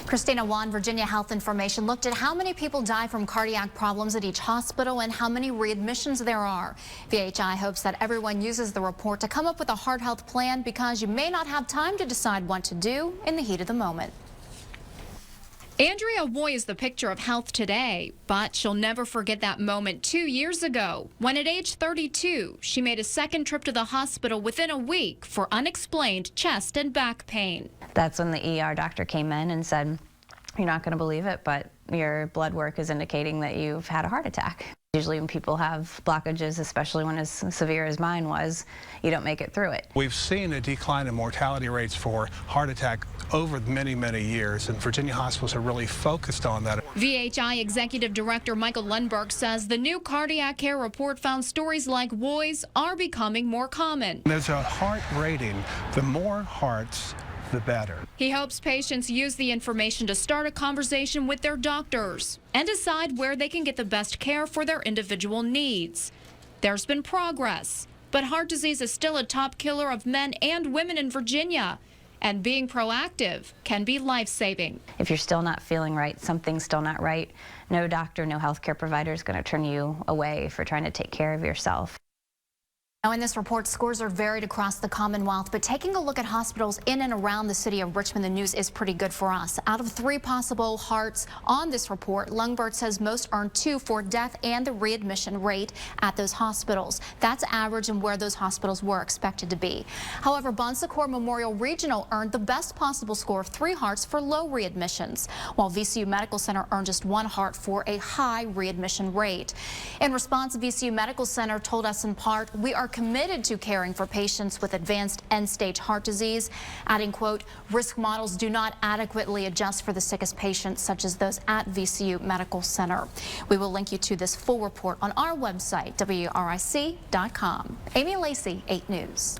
Christina Wan, Virginia Health Information, looked at how many people die from cardiac problems at each hospital and how many readmissions there are. VHI hopes that everyone uses the report to come up with a heart health plan because you may not have time to decide what to do in the heat of the moment. Andrea Woy is the picture of health today, but she'll never forget that moment 2 years ago when at age 32, she made a second trip to the hospital within a week for unexplained chest and back pain. That's when the ER doctor came in and said, "You're not going to believe it, but your blood work is indicating that you've had a heart attack." Usually when people have blockages, especially when as severe as mine was, you don't make it through it. We've seen a decline in mortality rates for heart attack over many, many years, and Virginia hospitals are really focused on that. VHI Executive Director Michael Lundberg says the new cardiac care report found stories like Woy's are becoming more common. There's a heart rating. The more hearts, the better. He hopes patients use the information to start a conversation with their doctors and decide where they can get the best care for their individual needs. There's been progress, but heart disease is still a top killer of men and women in Virginia, and being proactive can be life-saving. If you're still not feeling right, something's still not right, no doctor, no healthcare provider is going to turn you away for trying to take care of yourself. Now, in this report, scores are varied across the Commonwealth, but taking a look at hospitals in and around the city of Richmond, the news is pretty good for us. Out of 3 possible hearts on this report, Lundberg says most earned 2 for death and the readmission rate at those hospitals. That's average and where those hospitals were expected to be. However, Bon Secours Memorial Regional earned the best possible score of 3 hearts for low readmissions, while VCU Medical Center earned just 1 heart for a high readmission rate. In response, VCU Medical Center told us in part, "We are committed to caring for patients with advanced end-stage heart disease," adding, quote, "Risk models do not adequately adjust for the sickest patients, such as those at VCU Medical Center." We will link you to this full report on our website, WRIC.com. Amy Lacey, 8 News.